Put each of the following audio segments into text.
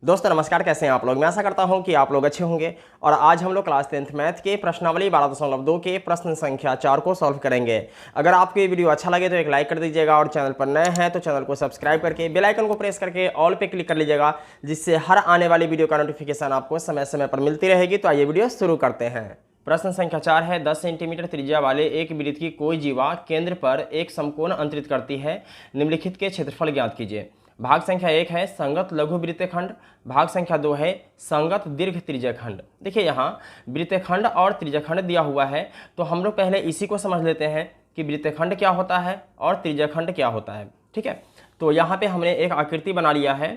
दोस्तों नमस्कार, कैसे हैं आप लोग। मैं आशा करता हूं कि आप लोग अच्छे होंगे। और आज हम लोग क्लास 10th मैथ के प्रश्नावली 12.2 के प्रश्न संख्या 4 को सॉल्व करेंगे। अगर आपको ये वीडियो अच्छा लगे तो एक लाइक कर दीजिएगा और चैनल पर नए हैं तो चैनल को सब्सक्राइब करके बेल आइकन को प्रेस करके ऑल पे क्लिक कर लीजिएगा, जिससे हर आने वाली वीडियो का नोटिफिकेशन आपको समय समय पर मिलती रहेगी। तो आइए वीडियो शुरू करते हैं। प्रश्न संख्या 4 है, 10 सेंटीमीटर त्रिज्या वाले एक वृत्त की कोई जीवा केंद्र पर एक समकोण अंतरित करती है, निम्नलिखित के क्षेत्रफल ज्ञात कीजिए। भाग संख्या 1 है संगत लघु वृत्तखंड, भाग संख्या 2 है संगत दीर्घ त्रिज्यखंड। देखिए यहाँ वृत्तखंड और त्रिज्यखंड दिया हुआ है, तो हम लोग पहले इसी को समझ लेते हैं कि वृत्तखंड क्या होता है और त्रिज्यखंड क्या होता है। ठीक है, तो यहाँ पे हमने एक आकृति बना लिया है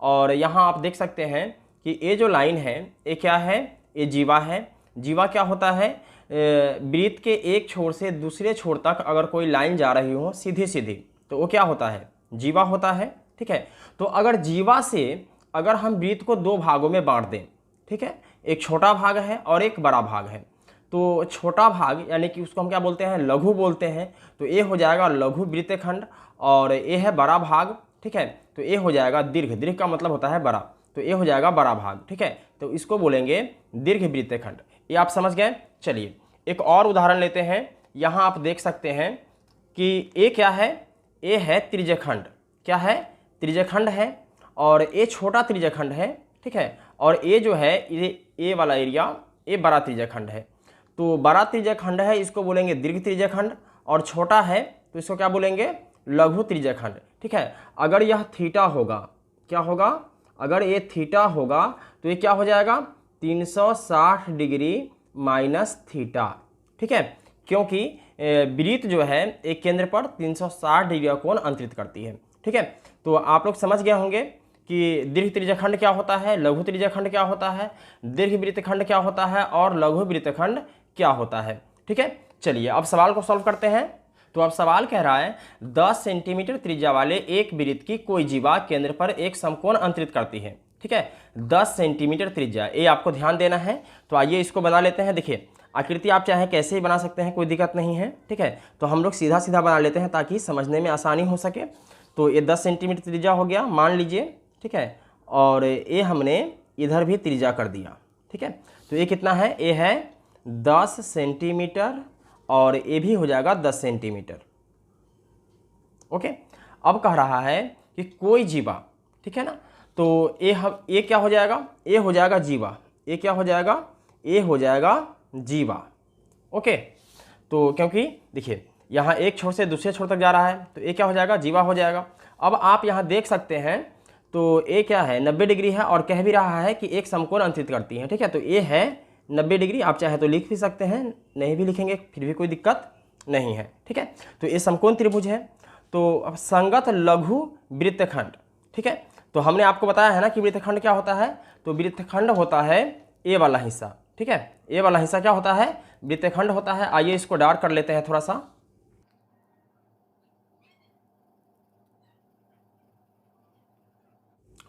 और यहाँ आप देख सकते हैं कि ये जो लाइन है ये क्या है, ये जीवा है। जीवा क्या होता है, वृत्त के एक छोर से दूसरे छोर तक अगर कोई लाइन जा रही हो सीधी सीधी तो वो क्या होता है, जीवा होता है। ठीक है, तो अगर जीवा से अगर हम वृत्त को दो भागों में बांट दें, ठीक है, एक छोटा भाग है और एक बड़ा भाग है, तो छोटा भाग यानी कि उसको हम क्या बोलते हैं, लघु बोलते हैं, तो ये हो जाएगा लघु वृत्तखंड और ये है बड़ा भाग। ठीक है, तो ये हो जाएगा दीर्घ, दीर्घ का मतलब होता है बड़ा, तो ये हो जाएगा बड़ा भाग। ठीक है, तो इसको बोलेंगे दीर्घ वृत्तखंड। ये आप समझ गए। चलिए एक और उदाहरण लेते हैं। यहाँ आप देख सकते हैं कि ये क्या है, ये है त्रिज्यखंड। क्या है, त्रिज्यखंड है और ये छोटा त्रिज्यखंड है। ठीक है, और ये जो है ये वाला एरिया ये बड़ा त्रिज्यखंड है। तो बड़ा त्रिज्यखंड है इसको बोलेंगे दीर्घ त्रिज्यखंड और छोटा है तो इसको क्या बोलेंगे, लघु त्रिज्यखंड। ठीक है, अगर यह थीटा होगा, क्या होगा, अगर ये थीटा होगा तो ये क्या हो जाएगा 360 डिग्री माइनस थीटा। ठीक है, क्योंकि वृत्त जो है एक केंद्र पर 360 डिग्री का कोण अंतरित करती है। ठीक है, तो आप लोग समझ गए होंगे कि दीर्घ त्रिज्यखंड क्या होता है, लघु त्रिज्यखंड क्या होता है, दीर्घ वृत्तखंड क्या होता है और लघु वृत्तखंड क्या होता है। ठीक है, चलिए अब सवाल को सॉल्व करते हैं। तो अब सवाल कह रहा है 10 सेंटीमीटर त्रिज्या वाले एक वृत्त की कोई जीवा केंद्र पर एक समकोण अंतरित करती है। ठीक है, 10 सेंटीमीटर त्रिज्या, ये आपको ध्यान देना है। तो आइए इसको बना लेते हैं। देखिए आकृति आप चाहे कैसे ही बना सकते हैं, कोई दिक्कत नहीं है। ठीक है, तो हम लोग सीधा सीधा बना लेते हैं ताकि समझने में आसानी हो सके। तो ये 10 सेंटीमीटर त्रिज्या हो गया मान लीजिए। ठीक है, और ये हमने इधर भी त्रिज्या कर दिया। ठीक है, तो ये कितना है, ये है 10 सेंटीमीटर और ये भी हो जाएगा 10 सेंटीमीटर। ओके, अब कह रहा है कि कोई जीवा, ठीक है ना, तो ये क्या हो जाएगा, ये हो जाएगा जीवा, ये क्या हो जाएगा, ये हो जाएगा जीवा। ओके, तो क्योंकि देखिए यहाँ एक छोर से दूसरे छोर तक जा रहा है तो ये क्या हो जाएगा, जीवा हो जाएगा। अब आप यहाँ देख सकते हैं तो ये क्या है 90 डिग्री है और कह भी रहा है कि एक समकोण अंतरित करती है। ठीक है, तो ये है 90 डिग्री, आप चाहे तो लिख भी सकते हैं, नहीं भी लिखेंगे फिर भी कोई दिक्कत नहीं है। ठीक है, तो ये समकोण त्रिभुज है। तो अब संगत लघु वृत्तखंड। ठीक है, तो हमने आपको बताया है ना कि वृत्तखंड क्या होता है, तो वृत्तखंड होता है ये वाला हिस्सा। ठीक है, ये वाला हिस्सा क्या होता है, वृत्तखंड होता है। आइए इसको डार्क कर लेते हैं थोड़ा सा।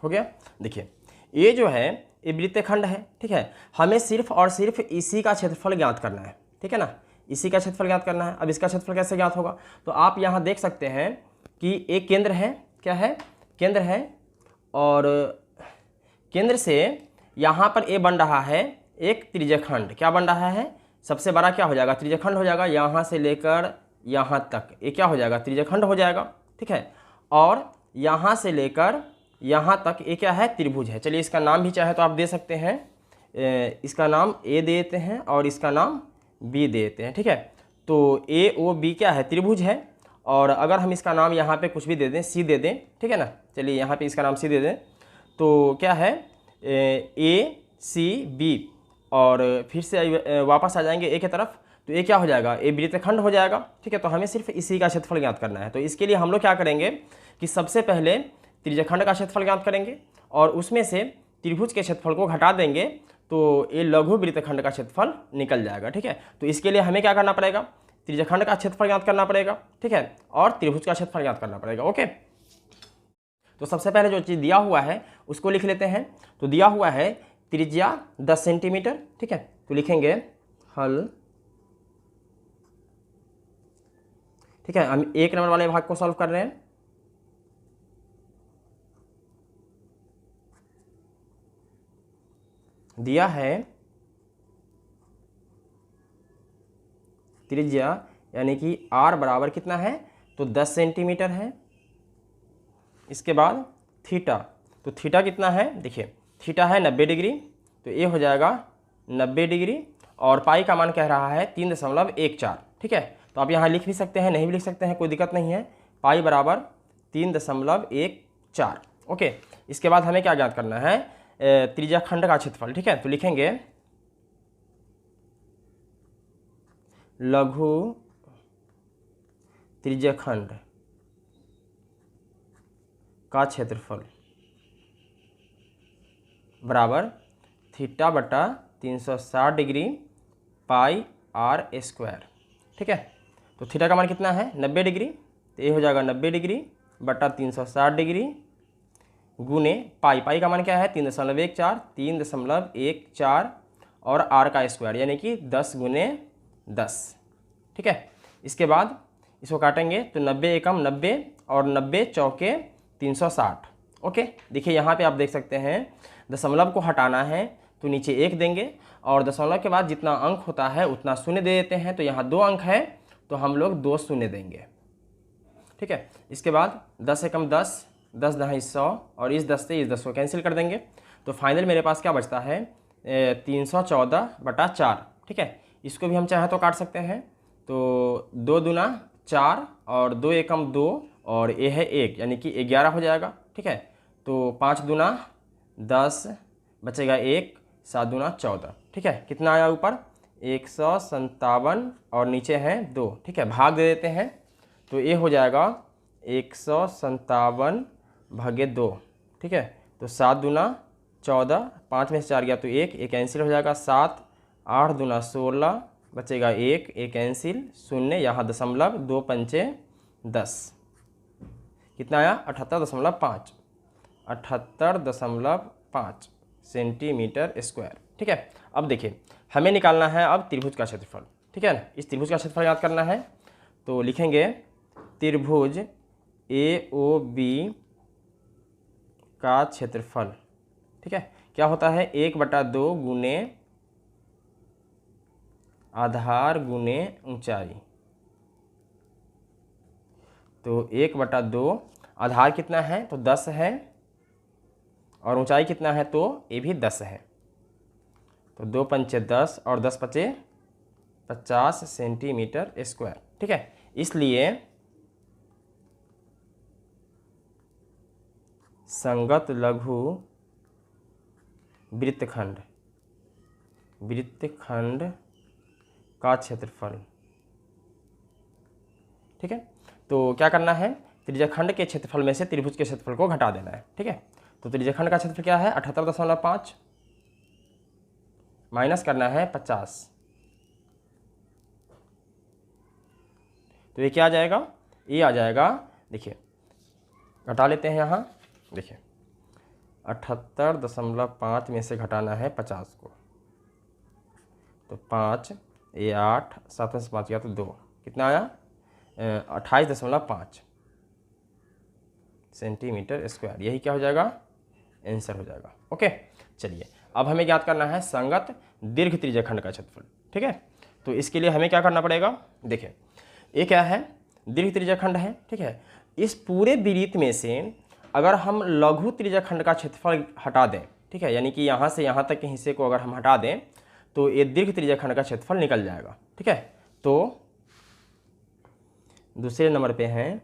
हो गया, देखिए ये जो है ये वृत्तखंड है। ठीक है, हमें सिर्फ और सिर्फ इसी का क्षेत्रफल ज्ञात करना है। ठीक है ना, इसी का क्षेत्रफल ज्ञात करना है। अब इसका क्षेत्रफल कैसे ज्ञात होगा, तो आप यहाँ देख सकते हैं कि एक केंद्र है, क्या है, केंद्र है, और केंद्र से यहाँ पर ये बन रहा है एक त्रिज्यखंड। क्या बन रहा है, सबसे बड़ा क्या हो जाएगा, त्रिज्यखंड हो जाएगा। यहाँ से लेकर यहाँ तक ये क्या हो जाएगा, त्रिज्यखंड हो जाएगा। ठीक है, और यहाँ से लेकर यहाँ तक ये क्या है, त्रिभुज है। चलिए इसका नाम भी चाहे तो आप दे सकते हैं, इसका नाम ए दे देते हैं और इसका नाम बी दे देते हैं। ठीक है, तो ए ओ बी क्या है, त्रिभुज है। और अगर हम इसका नाम यहाँ पे कुछ भी दे दें, सी दे दें, ठीक है ना, चलिए यहाँ पे इसका नाम सी दे दें, तो क्या है ए सी बी, और फिर से वापस आ जाएंगे ए की तरफ, तो ये क्या हो जाएगा, ये वृत्तखंड हो जाएगा। ठीक है, तो हमें सिर्फ इसी का क्षेत्रफल ज्ञात करना है। तो इसके लिए हम लोग क्या करेंगे कि सबसे पहले त्रिज्यखंड का क्षेत्रफल ज्ञात करेंगे और उसमें से त्रिभुज के क्षेत्रफल को घटा देंगे तो ये लघु वृत्तखंड का क्षेत्रफल निकल जाएगा। ठीक है, तो इसके लिए हमें क्या करना पड़ेगा, त्रिज्यखंड का क्षेत्रफल ज्ञात करना पड़ेगा। ठीक है, और त्रिभुज का क्षेत्रफल ज्ञात करना पड़ेगा। ओके, तो सबसे पहले जो चीज़ दिया हुआ है उसको लिख लेते हैं। तो दिया हुआ है त्रिज्या 10 सेंटीमीटर। ठीक है, तो लिखेंगे हल। ठीक है, हम 1 नंबर वाले भाग को सॉल्व कर रहे हैं। दिया है त्रिज्या यानी कि r बराबर कितना है, तो 10 सेंटीमीटर है। इसके बाद थीटा, तो थीटा कितना है, देखिए थीटा है 90 डिग्री, तो ये हो जाएगा 90 डिग्री। और पाई का मान कह रहा है 3.14, ठीक है। तो आप यहाँ लिख भी सकते हैं, नहीं भी लिख सकते हैं, कोई दिक्कत नहीं है। पाई बराबर 3.14। ओके, इसके बाद हमें क्या ज्ञात करना है, त्रिज्या खंड का क्षेत्रफल, ठीक है। तो लिखेंगे लघु त्रिज्या खंड का क्षेत्रफल बराबर थीटा बटा 360 डिग्री पाई r स्क्वायर, ठीक है। तो थीटा का मान कितना है 90 डिग्री, तो ये हो जाएगा 90 डिग्री बटा 360 डिग्री गुने पाई, पाई का मान क्या है 3.14 और r का स्क्वायर यानी कि 10 गुने 10, ठीक है। इसके बाद इसको काटेंगे तो 90 एकम 90 और 90 चौके 360। ओके, देखिए यहाँ पे आप देख सकते हैं दशमलव को हटाना है तो नीचे 1 देंगे और दशमलव के बाद जितना अंक होता है उतना शून्य दे देते हैं। तो यहाँ 2 अंक है तो हम लोग 2 शून्य देंगे, ठीक है। इसके बाद 10 एकम 10, 10 दहाई 100 और इस 10 से इस 10 को कैंसिल कर देंगे। तो फाइनल मेरे पास क्या बचता है 314/4, ठीक है। इसको भी हम चाहें तो काट सकते हैं। तो 2 दूना 4 और 2 एकम 2 और ये है 1 यानी कि 11 हो जाएगा, ठीक है। तो 5 दूना 10 बचेगा 1, 7 दूना 14, ठीक है। कितना आया ऊपर 157 और नीचे है 2, ठीक है। भाग दे देते हैं तो ये हो जाएगा 157 भागे 2, ठीक है। तो 7 दूना 14, 5 में से 4 गया तो 1 कैंसिल हो जाएगा, 7, 8 दूना 16 बचेगा 1 कैंसिल, शून्य यहाँ दशमलव, 2 पंचे 10, कितना आया 78.5, 78.5 सेंटीमीटर स्क्वायर, ठीक है। अब देखिए हमें निकालना है अब त्रिभुज का क्षेत्रफल, ठीक है ना। इस त्रिभुज का क्षेत्रफल याद करना है तो लिखेंगे त्रिभुज AOB का क्षेत्रफल, ठीक है। क्या होता है 1/2 गुने आधार गुने ऊंचाई। तो 1/2 आधार कितना है तो 10 है और ऊंचाई कितना है तो ये भी 10 है। तो 2 पंचे 10 और 10 पचे 50 सेंटीमीटर स्क्वायर, ठीक है। इसलिए संगत लघु वृत्तखंड का क्षेत्रफल, ठीक है। तो क्या करना है त्रिज्याखंड के क्षेत्रफल में से त्रिभुज के क्षेत्रफल को घटा देना है, ठीक है। तो त्रिज्याखंड का क्षेत्रफल क्या है 78.5 माइनस करना है 50, तो ये क्या आ जाएगा, ये आ जाएगा, देखिए घटा लेते हैं यहाँ, देखिए 78.5 में से घटाना है 50 को, तो 5, ये 8, 7 में से 5 गया तो 2, कितना आया 28.5 सेंटीमीटर स्क्वायर, यही क्या हो जाएगा आंसर हो जाएगा। ओके, चलिए अब हमें ज्ञात करना है संगत दीर्घ त्रिज्याखंड का क्षेत्रफल, ठीक है। तो इसके लिए हमें क्या करना पड़ेगा, देखिए ये क्या है दीर्घ त्रिज्याखंड है, ठीक है। इस पूरे वृत्त में से अगर हम लघु त्रिज्याखंड का क्षेत्रफल हटा दें, ठीक है, यानी कि यहाँ से यहाँ तक के हिस्से को अगर हम हटा दें तो ये दीर्घ त्रिज्याखंड का क्षेत्रफल निकल जाएगा, ठीक है। तो दूसरे नंबर पे हैं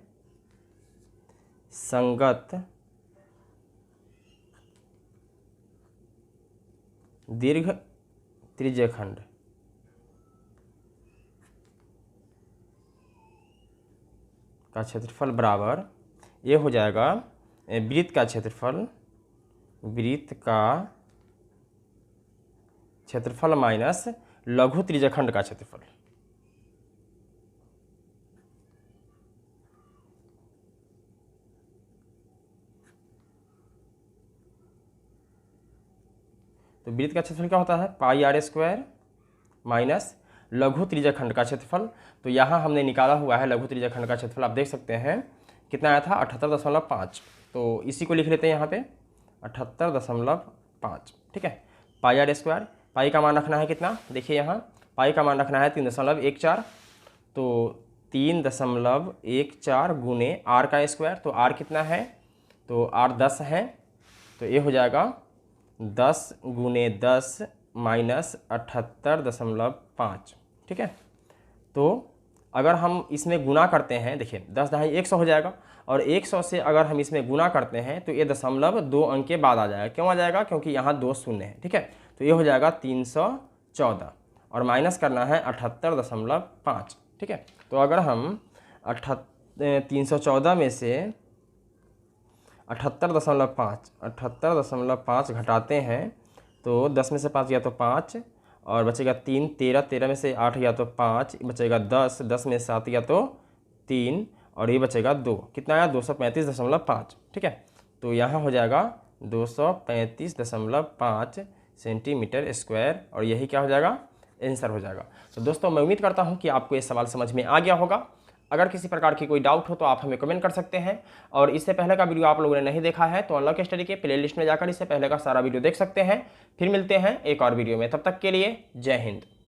संगत दीर्घ त्रिज्याखंड का क्षेत्रफल बराबर ये हो जाएगा वृत्त का क्षेत्रफल माइनस लघु त्रिज्याखंड का क्षेत्रफल। तो वृत्त का क्षेत्रफल क्या होता है पाई r स्क्वायर माइनस लघु त्रिज्याखंड का क्षेत्रफल। तो यहाँ हमने निकाला हुआ है लघु त्रिज्याखंड का क्षेत्रफल, आप देख सकते हैं कितना आया था 78.5, तो इसी को लिख लेते हैं यहाँ पे 78.5, ठीक है। पाई आर स्क्वायर। पाई का मान रखना है कितना, देखिए यहाँ पाई का मान रखना है 3.14, तो 3.14 गुने आर का स्क्वायर, तो आर कितना है, तो आर 10 है, तो ये हो जाएगा 10 गुने 10 माइनस 78.5, ठीक है। तो अगर हम इसमें गुना करते हैं, देखिए 10 दहाई 100 हो जाएगा, और 100 से अगर हम इसमें गुना करते हैं तो ये दशमलव 2 अंक के बाद आ जाएगा। क्यों आ जाएगा, क्योंकि यहाँ 2 शून्य है, ठीक है। तो ये हो जाएगा 314 और माइनस करना है 78.5, ठीक है। तो अगर हम 314 में से 78.5 घटाते हैं तो 10 में से 5 गया तो 5 और बचेगा 3, 13 में से 8 गया तो 5, बचेगा 10 में से 7 गया तो 3 और ये बचेगा 2, कितना आया 235.5, ठीक है। तो यहाँ हो जाएगा 235.5 सेंटीमीटर स्क्वायर और यही क्या हो जाएगा, आंसर हो जाएगा। तो दोस्तों मैं उम्मीद करता हूँ कि आपको ये सवाल समझ में आ गया होगा। अगर किसी प्रकार की कोई डाउट हो तो आप हमें कमेंट कर सकते हैं, और इससे पहले का वीडियो आप लोगों ने नहीं देखा है तो अनलॉक स्टडी के प्लेलिस्ट में जाकर इससे पहले का सारा वीडियो देख सकते हैं। फिर मिलते हैं एक और वीडियो में, तब तक के लिए जय हिंद।